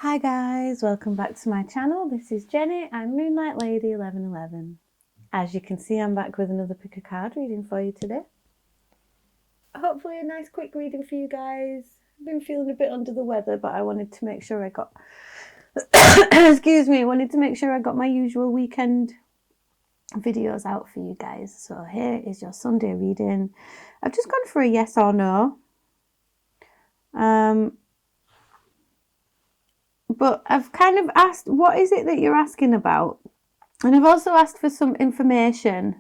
Hi guys, welcome back to my channel. This is Jenny. I'm Moonlight Lady 1111. As you can see, I'm back with another pick a card reading for you today. Hopefully a nice quick reading for you guys. I've been feeling a bit under the weather, but I wanted to make sure I got excuse me, I wanted to make sure I got my usual weekend videos out for you guys. So here is your Sunday reading. I've just gone for a yes or no. But I've kind of asked, what is it that you're asking about? And I've also asked for some information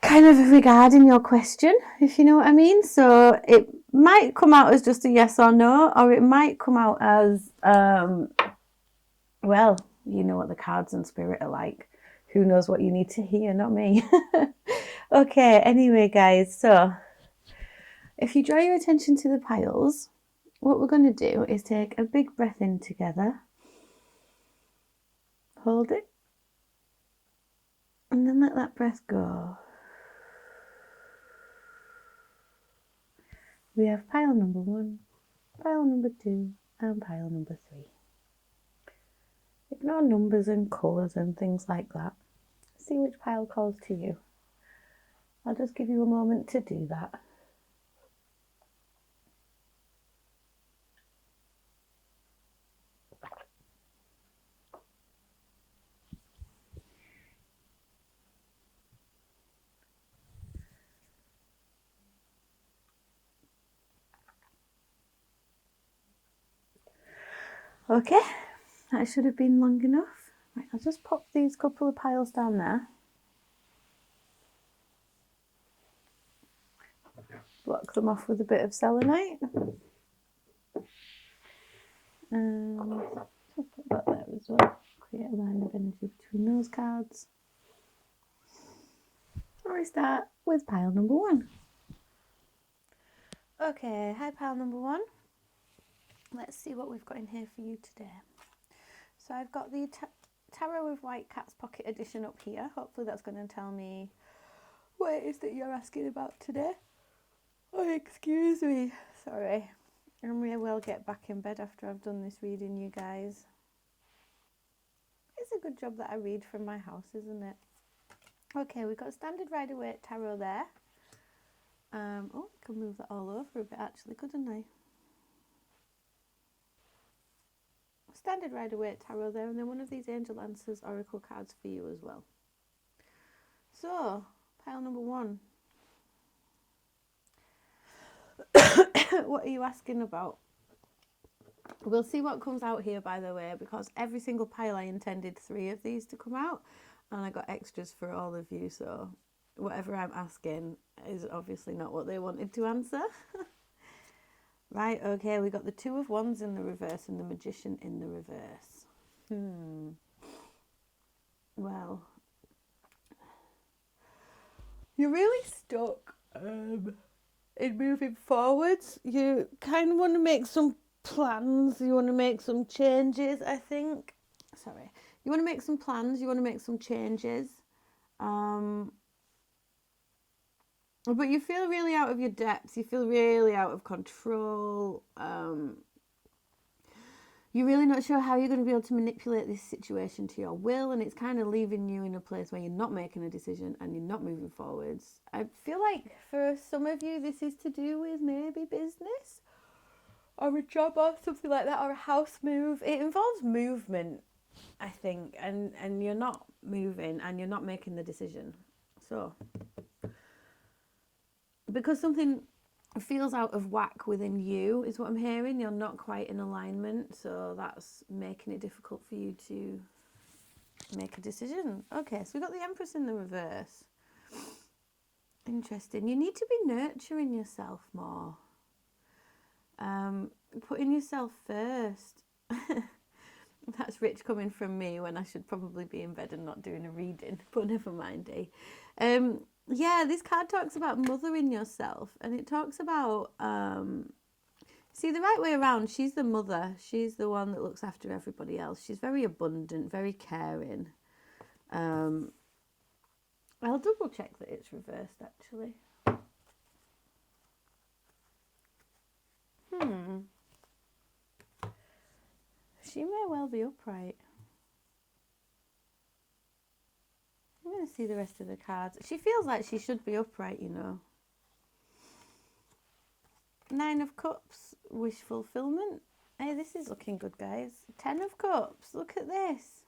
kind of regarding your question, if you know what I mean. So it might come out as just a yes or no, or it might come out as, well, you know what the cards and spirit are like. Who knows what you need to hear, not me. Okay, anyway, guys, so if you draw your attention to the piles, what we're going to do is take a big breath in together, hold it, and then let that breath go. We have pile number 1, pile number 2, and pile number 3. Ignore numbers and colours and things like that. See which pile calls to you. I'll just give you a moment to do that. Okay, that should have been long enough. Right, I'll just pop these couple of piles down there. Block them off with a bit of selenite. I'll put that there as well. Create a line of energy between those cards. And we start with pile number 1. Okay, hi pile number 1. Let's see what we've got in here for you today. So I've got the Tarot with White Cats Pocket Edition up here. Hopefully that's going to tell me what it is that you're asking about today. Oh, excuse me. Sorry. I may well get back in bed after I've done this reading, you guys. It's a good job that I read from my house, isn't it? Okay, we've got Standard Rider-Waite Tarot there. Oh, I can move that all over a bit actually, couldn't I? Standard Rider-Waite Tarot there, and then one of these Angel Answers Oracle cards for you as well. So, pile number 1. What are you asking about? We'll see what comes out here, by the way, because every single pile I intended 3 of these to come out, and I got extras for all of you, so whatever I'm asking is obviously not what they wanted to answer. Right, okay, we got the 2 of Wands in the reverse and the Magician in the reverse. Well, you're really stuck in moving forwards. You kind of want to make some plans. You want to make some changes, I think. Sorry. You want to make some plans. You want to make some changes. But you feel really out of your depth. You feel really out of control. You're really not sure how you're going to be able to manipulate this situation to your will, and it's kind of leaving you in a place where you're not making a decision and you're not moving forwards. I feel like for some of you this is to do with maybe business or a job or something like that, or a house move. It involves movement, I think, and you're not moving and you're not making the decision. So because something feels out of whack within you is what I'm hearing. You're not quite in alignment, so that's making it difficult for you to make a decision. Okay, so we've got the Empress in the reverse. Interesting. You need to be nurturing yourself more. Putting yourself first. That's rich coming from me when I should probably be in bed and not doing a reading, but never mind, eh? Yeah, this card talks about mothering yourself, and it talks about, see, the right way around, she's the mother. She's the one that looks after everybody else. She's very abundant, very caring. I'll double check that it's reversed, actually. She may well be upright. I'm going to see the rest of the cards. She feels like she should be upright, you know. 9 of Cups, wish fulfillment. Hey, this is looking good, guys. 10 of Cups, look at this.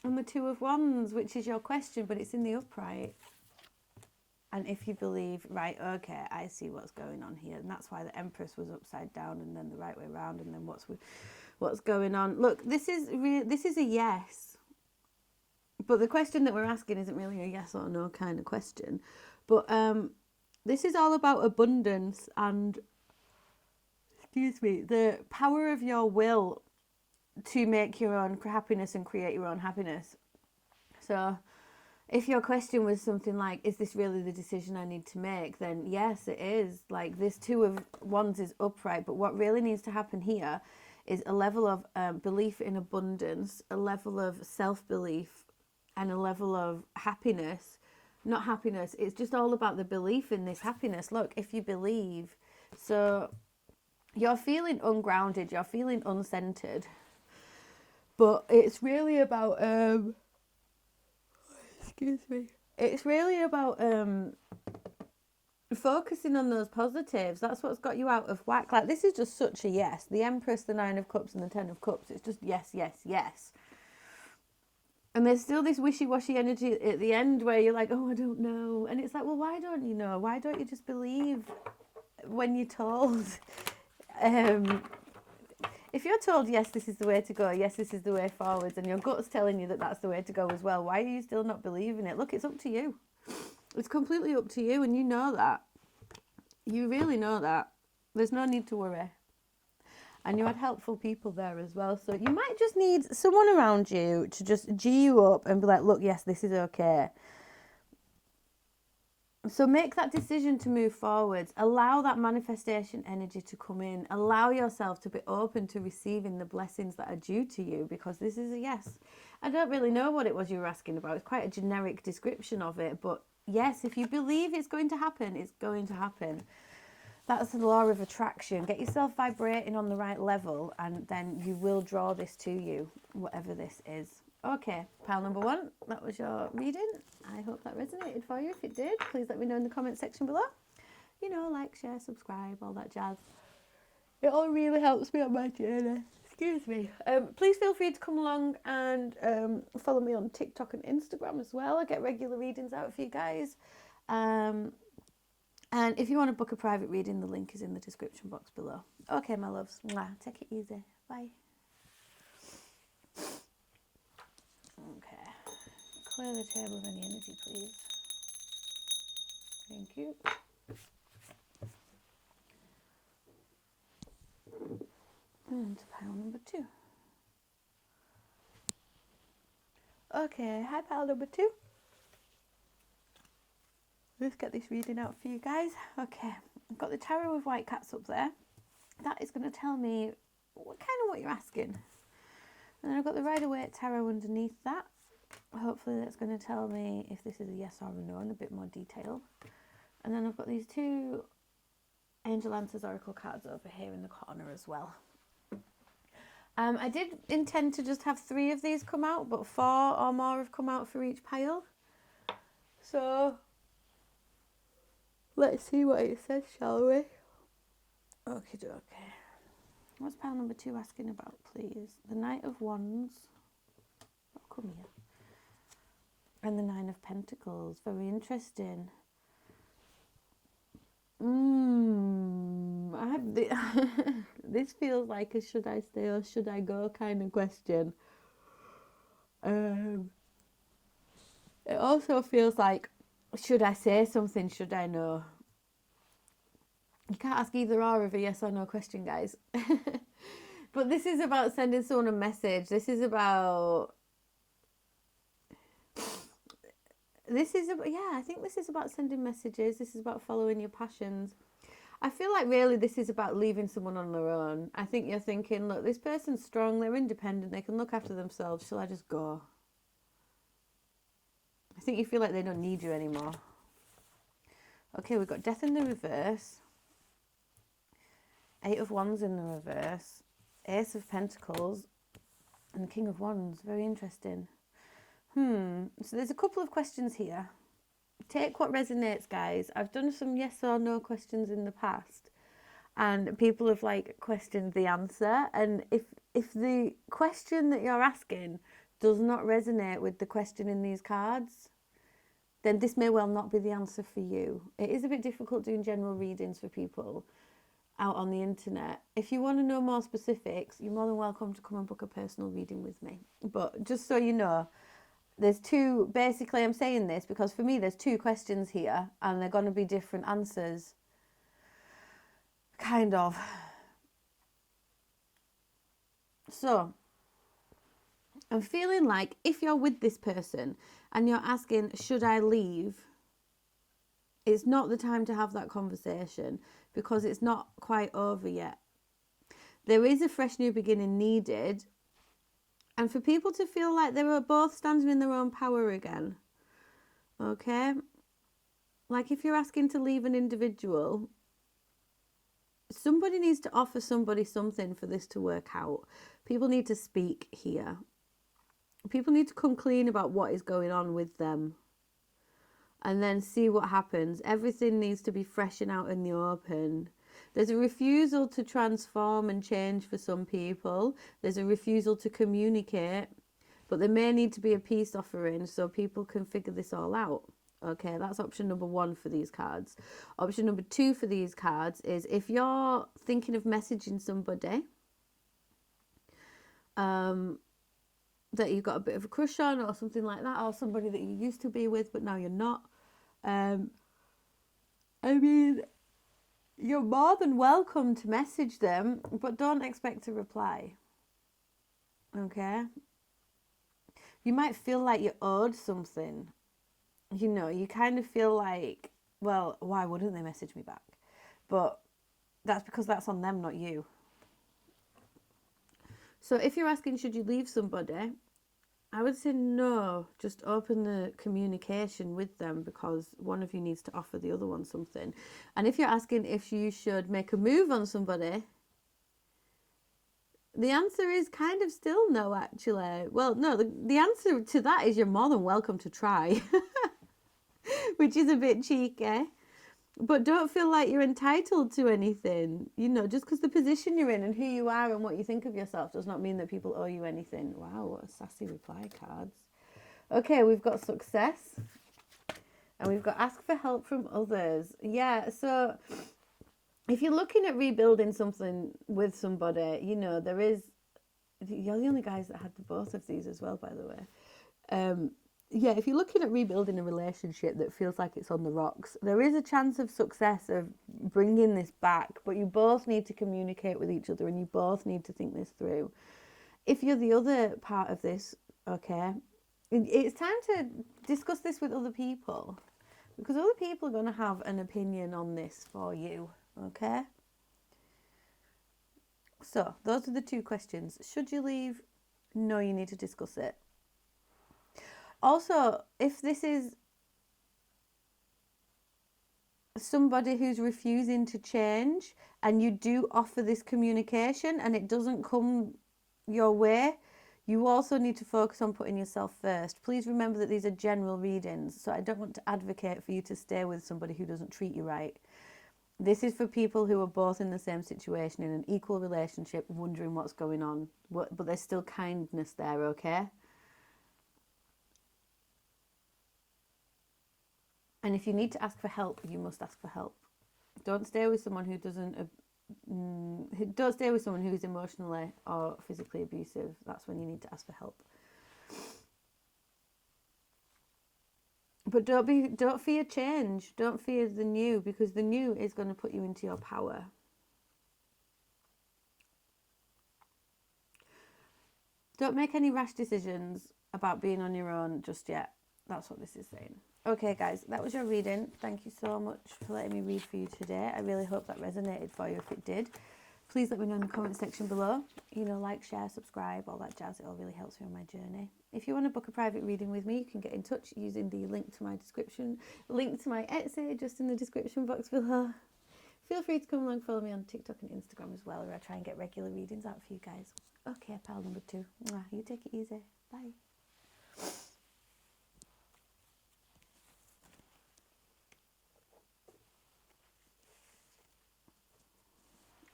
And the 2 of Wands, which is your question, but it's in the upright. And if you believe, right, okay, I see what's going on here. And that's why the Empress was upside down and then the right way around and then what's going on. Look, this is a yes. But the question that we're asking isn't really a yes or no kind of question. But this is all about abundance and, excuse me, the power of your will to make your own happiness and create your own happiness. So if your question was something like, is this really the decision I need to make? Then yes, it is. Like, this 2 of Wands is upright. But what really needs to happen here is a level of belief in abundance, a level of self-belief, and a level of happiness. Not happiness, it's just all about the belief in this happiness. Look, if you believe, so you're feeling ungrounded, you're feeling uncentered, but it's really about excuse me, it's really about focusing on those positives. That's what's got you out of whack. Like, this is just such a yes. The Empress, the 9 of Cups and the 10 of Cups, it's just yes, yes, yes. And there's still this wishy-washy energy at the end where you're like, oh, I don't know. And it's like, well, why don't you know? Why don't you just believe when you're told? If you're told, yes, this is the way to go, yes, this is the way forwards, and your gut's telling you that that's the way to go as well, why are you still not believing it? Look, it's up to you. It's completely up to you, and you know that. You really know that. There's no need to worry. And you had helpful people there as well. So you might just need someone around you to just G you up and be like, look, yes, this is okay. So make that decision to move forwards. Allow that manifestation energy to come in. Allow yourself to be open to receiving the blessings that are due to you, because this is a yes. I don't really know what it was you were asking about. It's quite a generic description of it. But yes, if you believe it's going to happen, it's going to happen. That's the law of attraction. Get yourself vibrating on the right level, and then you will draw this to you, whatever this is. Okay, pile number 1, that was your reading. I hope that resonated for you. If it did, please let me know in the comment section below. You know, like, share, subscribe, all that jazz. It all really helps me on my journey. Excuse me. Please feel free to come along and follow me on TikTok and Instagram as well. I get regular readings out for you guys. And if you want to book a private reading, the link is in the description box below. Okay, my loves. Mwah. Take it easy. Bye. Okay. Clear the table of any energy, please. Thank you. And pile number 2. Okay, hi pile number 2. Let's get this reading out for you guys. Okay, I've got the Tarot of White Cats up there. That is going to tell me what you're asking. And then I've got the Rider-Waite Tarot underneath that. Hopefully that's going to tell me if this is a yes or a no in a bit more detail. And then I've got these 2 Angel Answers Oracle cards over here in the corner as well. I did intend to just have 3 of these come out, but 4 or more have come out for each pile. So let's see what it says, shall we? Okie dokie. What's pile number 2 asking about, please? The Knight of Wands. Oh, come here. And the 9 of Pentacles. Very interesting. This feels like a should I stay or should I go kind of question. It also feels like, should I say something, should I know? You can't ask either or of a yes or no question, guys. But this is about sending someone a message. I think this is about sending messages. This is about following your passions. I feel like really this is about leaving someone on their own. I think you're thinking, look, this person's strong, they're independent, they can look after themselves. Shall I just go? I think you feel like they don't need you anymore. Okay, we've got Death in the reverse. 8 of Wands in the reverse. Ace of Pentacles and the King of Wands. Very interesting. So there's a couple of questions here. Take what resonates, guys. I've done some yes or no questions in the past, and people have like questioned the answer. And if the question that you're asking does not resonate with the question in these cards, then this may well not be the answer for you. It is a bit difficult doing general readings for people out on the internet. If you want to know more specifics, you're more than welcome to come and book a personal reading with me. But just so you know, there's two, basically I'm saying this because for me there's two questions here and they're going to be different answers. Kind of. So, I'm feeling like if you're with this person and you're asking, should I leave? It's not the time to have that conversation because it's not quite over yet. There is a fresh new beginning needed. And for people to feel like they were both standing in their own power again. Okay? Like if you're asking to leave an individual, somebody needs to offer somebody something for this to work out. People need to speak here. People need to come clean about what is going on with them. And then see what happens. Everything needs to be fresh and out in the open. There's a refusal to transform and change for some people. There's a refusal to communicate. But there may need to be a peace offering so people can figure this all out. Okay, that's option number 1 for these cards. Option number 2 for these cards is if you're thinking of messaging somebody that you've got a bit of a crush on or something like that, or somebody that you used to be with but now you're not. I mean, you're more than welcome to message them, but don't expect a reply. Okay? You might feel like you're owed something. You know, you kind of feel like, well, why wouldn't they message me back? But that's because that's on them, not you. So if you're asking, should you leave somebody? I would say no, just open the communication with them because one of you needs to offer the other one something. And if you're asking if you should make a move on somebody, the answer is kind of still no, actually. Well, no, the answer to that is you're more than welcome to try, which is a bit cheeky. But don't feel like you're entitled to anything. You know, just because the position you're in and who you are and what you think of yourself does not mean that people owe you anything. Wow, what a sassy reply cards. Okay, we've got success. And we've got ask for help from others. Yeah, so if you're looking at rebuilding something with somebody, you know, there is... You're the only guys that had both of these as well, by the way. Yeah, if you're looking at rebuilding a relationship that feels like it's on the rocks, there is a chance of success of bringing this back, but you both need to communicate with each other and you both need to think this through. If you're the other part of this, okay, it's time to discuss this with other people because other people are going to have an opinion on this for you, okay? So, those are the 2 questions. Should you leave? No, you need to discuss it. Also, if this is somebody who's refusing to change and you do offer this communication and it doesn't come your way, you also need to focus on putting yourself first. Please remember that these are general readings, so I don't want to advocate for you to stay with somebody who doesn't treat you right. This is for people who are both in the same situation, in an equal relationship, wondering what's going on, but there's still kindness there, okay? And if you need to ask for help, you must ask for help. Don't stay with someone who doesn't... don't stay with someone who's emotionally or physically abusive. That's when you need to ask for help. But don't fear change. Don't fear the new, because the new is going to put you into your power. Don't make any rash decisions about being on your own just yet. That's what this is saying. Okay, guys, that was your reading. Thank you so much for letting me read for you today. I really hope that resonated for you. If it did, please let me know in the comment section below. You know, like, share, subscribe, all that jazz. It all really helps me on my journey. If you want to book a private reading with me, you can get in touch using the link to my description, link to my Etsy just in the description box below. Feel free to come along, follow me on TikTok and Instagram as well, where I try and get regular readings out for you guys. Okay, pile number 2. You take it easy. Bye.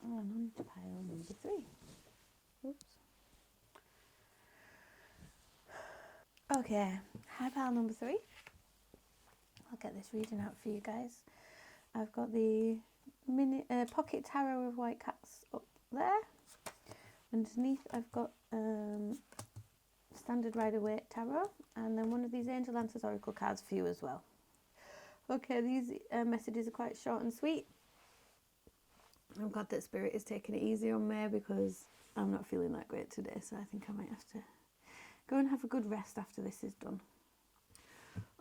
And on to pile number 3. Oops. Okay, hi pile number 3. I'll get this reading out for you guys. I've got the mini pocket tarot of white cats up there. Underneath I've got standard Rider-Waite tarot, and then one of these Angel Answers Oracle cards for you as well. Okay, these messages are quite short and sweet. I'm glad that Spirit is taking it easy on me because I'm not feeling that great today, so I think I might have to go and have a good rest after this is done.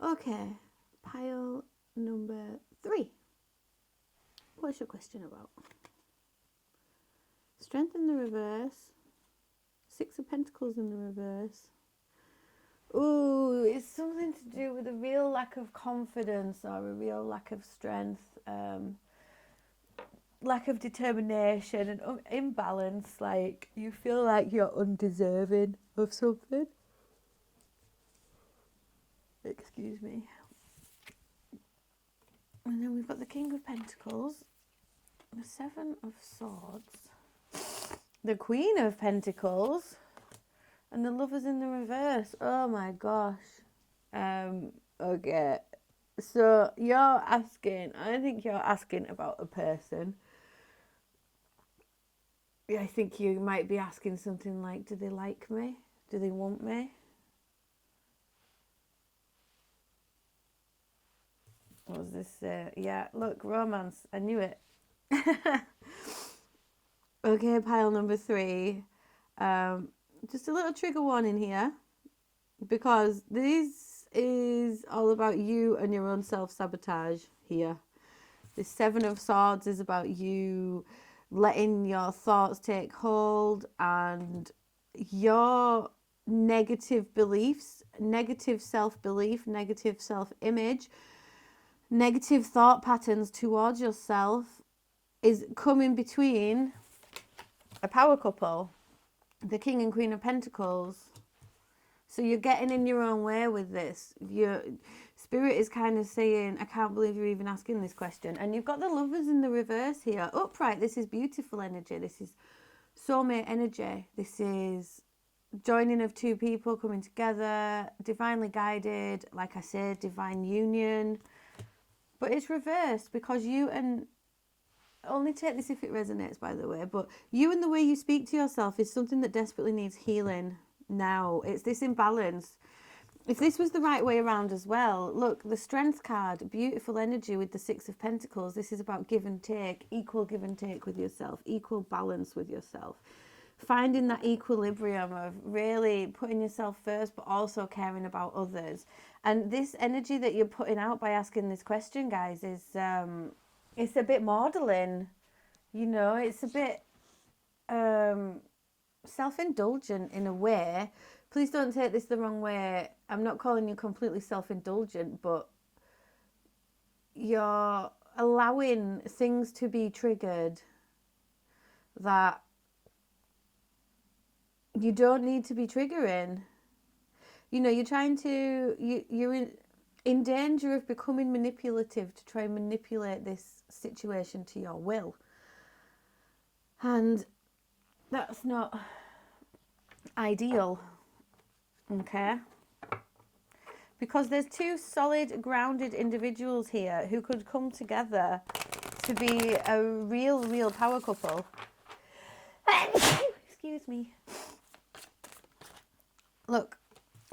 Okay, pile number 3. What's your question about? Strength in the reverse. 6 of Pentacles in the reverse. Ooh, it's something to do with a real lack of confidence or a real lack of strength, lack of determination and imbalance. Like you feel like you're undeserving of something. Excuse me. And then we've got the King of Pentacles, the 7 of Swords, the Queen of Pentacles, and the Lovers in the reverse. Oh my gosh. Okay. So you're asking, I think you're asking about a person. Yeah, I think you might be asking something like, do they like me? Do they want me? What was this? Yeah, look, romance. I knew it. Okay, pile number 3. Just a little trigger warning here, because this is all about you and your own self-sabotage here. The 7 of Swords is about you letting your thoughts take hold and your negative beliefs, negative self-belief, negative self-image, negative thought patterns towards yourself is coming between a power couple, the King and Queen of Pentacles. So you're getting in your own way with this. Your Spirit is kind of saying, I can't believe you're even asking this question. And you've got the Lovers in the reverse here. Upright, this is beautiful energy. This is soulmate energy. This is joining of 2 people coming together, divinely guided, like I said, divine union. But it's reversed because you and... Only take this if it resonates, by the way. But you and the way you speak to yourself is something that desperately needs healing now. It's this imbalance. If this was the right way around as well, look, the Strength card, beautiful energy with the 6 of Pentacles. This is about give and take, equal give and take with yourself, equal balance with yourself. Finding that equilibrium of really putting yourself first, but also caring about others. And this energy that you're putting out by asking this question, guys, is... it's a bit maudlin, you know, it's a bit self-indulgent in a way. Please don't take this the wrong way. I'm not calling you completely self-indulgent, but you're allowing things to be triggered that you don't need to be triggering. You know, you're trying to, you're in danger of becoming manipulative to try and manipulate this situation to your will. And that's not ideal, okay? Because there's 2 solid, grounded individuals here who could come together to be a real power couple. Excuse me. Look,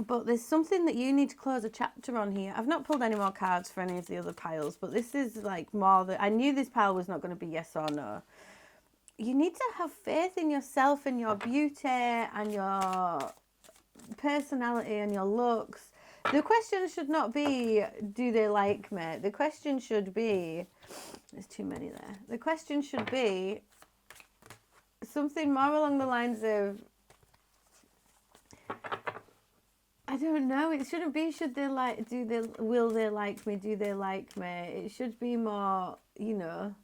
but there's something that you need to close a chapter on here. I've not pulled any more cards for any of the other piles, but this is like more that I knew this pile was not going to be yes or no. You need to have faith in yourself and your beauty and your personality and your looks. The question should not be, do they like me? The question should be, there's too many there. The question should be something more along the lines of, I don't know. It shouldn't be, should they like, will they like me? Do they like me? It should be more, you know,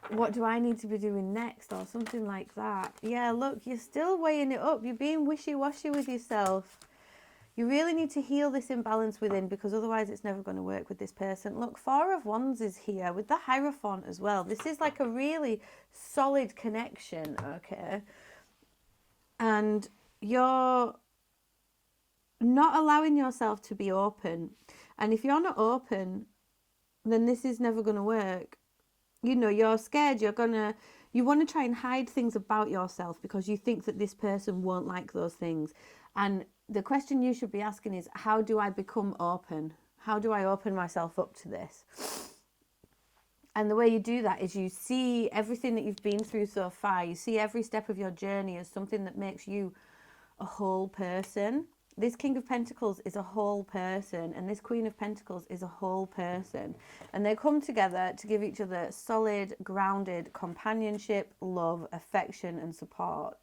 what do I need to be doing next, or something like that. Yeah, look, you're still weighing it up. You're being wishy-washy with yourself. You really need to heal this imbalance within, because otherwise it's never going to work with this person. Look, Four of Wands is here with the Hierophant as well. This is like a really solid connection, okay? And you're not allowing yourself to be open. And if you're not open, then this is never going to work. You know, you're scared, you want to try and hide things about yourself because you think that this person won't like those things. And the question you should be asking is, how do I become open? How do I open myself up to this? And the way you do that is you see everything that you've been through so far. You see every step of your journey as something that makes you a whole person. This King of Pentacles is a whole person, and this Queen of Pentacles is a whole person. And they come together to give each other solid, grounded companionship, love, affection, and support.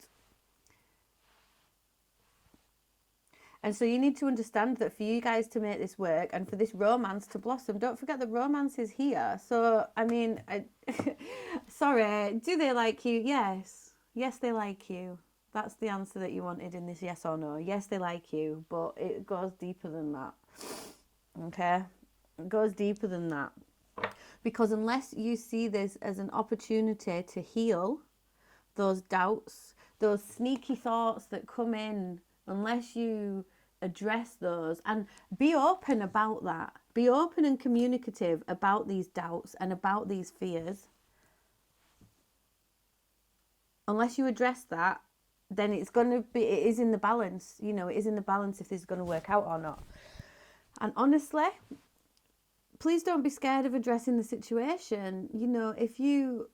And so you need to understand that for you guys to make this work and for this romance to blossom, don't forget that romance is here. So, I mean, sorry, do they like you? Yes. Yes, they like you. That's the answer that you wanted in this yes or no. Yes, they like you, but it goes deeper than that. Okay? It goes deeper than that. Because unless you see this as an opportunity to heal those doubts, those sneaky thoughts that come in, unless you address those and be open about that, be open and communicative about these doubts and about these fears, unless you address that, then it's going to be, it is in the balance, you know, it is in the balance if this is going to work out or not. And honestly, please don't be scared of addressing the situation. You know, if you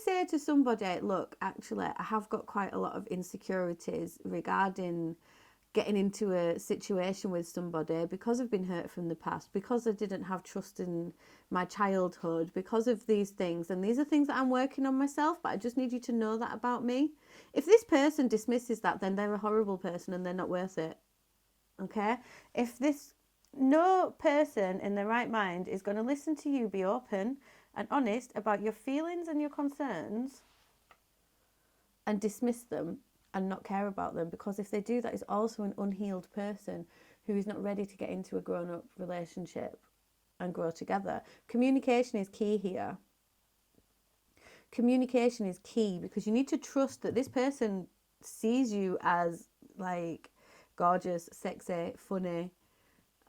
say to somebody, look, actually, I have got quite a lot of insecurities regarding getting into a situation with somebody because I've been hurt from the past, because I didn't have trust in my childhood, because of these things, and these are things that I'm working on myself, but I just need you to know that about me. If this person dismisses that, then they're a horrible person and they're not worth it. Okay? No person in their right mind is going to listen to you be open and honest about your feelings and your concerns and dismiss them and not care about them, because if they do, that is also an unhealed person who is not ready to get into a grown-up relationship and grow together. Communication is key here. Communication is key, because you need to trust that this person sees you as like gorgeous, sexy, funny,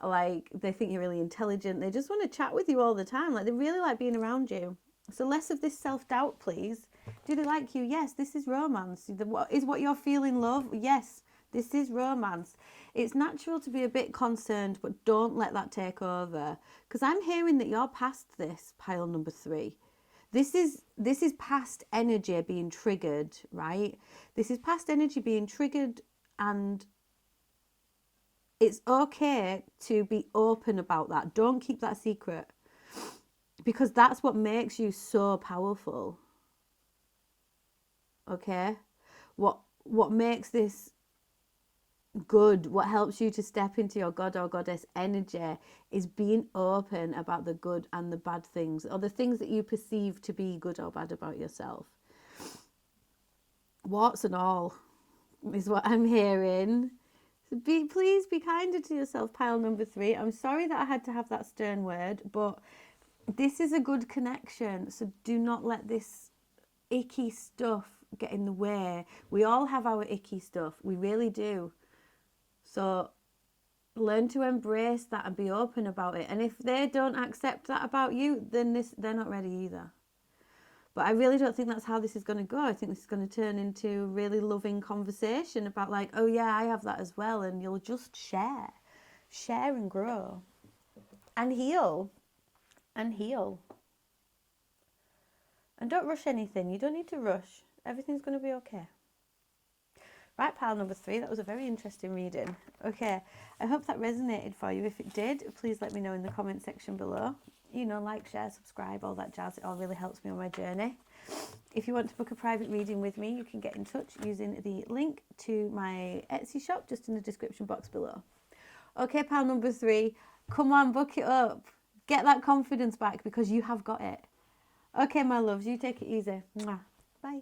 like they think you're really intelligent. They just want to chat with you all the time. Like they really like being around you. So less of this self-doubt, please. Do they like you? Yes, this is romance. Is what you're feeling love? Yes, this is romance. It's natural to be a bit concerned, but don't let that take over. Because I'm hearing that you're past this, pile number 3. This is past energy being triggered, right? This is past energy being triggered, and it's okay to be open about that. Don't keep that secret, because that's what makes you so powerful. Okay? What makes this good, what helps you to step into your god or goddess energy, is being open about the good and the bad things, or the things that you perceive to be good or bad about yourself. Warts and all is what I'm hearing. So please be kinder to yourself, pile number 3. I'm sorry that I had to have that stern word, but this is a good connection. So do not let this icky stuff get in the way. We all have our icky stuff. We really do. So learn to embrace that and be open about it. And if they don't accept that about you, then they're not ready either. But I really don't think that's how this is going to go. I think this is going to turn into a really loving conversation about like, oh yeah, I have that as well. And you'll just share and grow and heal. And don't rush anything. You don't need to rush. Everything's going to be okay. Right, pile number 3, that was a very interesting reading. Okay, I hope that resonated for you. If it did, please let me know in the comment section below. You know, like, share, subscribe, all that jazz. It all really helps me on my journey. If you want to book a private reading with me, you can get in touch using the link to my Etsy shop just in the description box below. Okay, pile number 3, come on, book it up. Get that confidence back because you have got it. Okay, my loves, you take it easy. Mwah. Bye.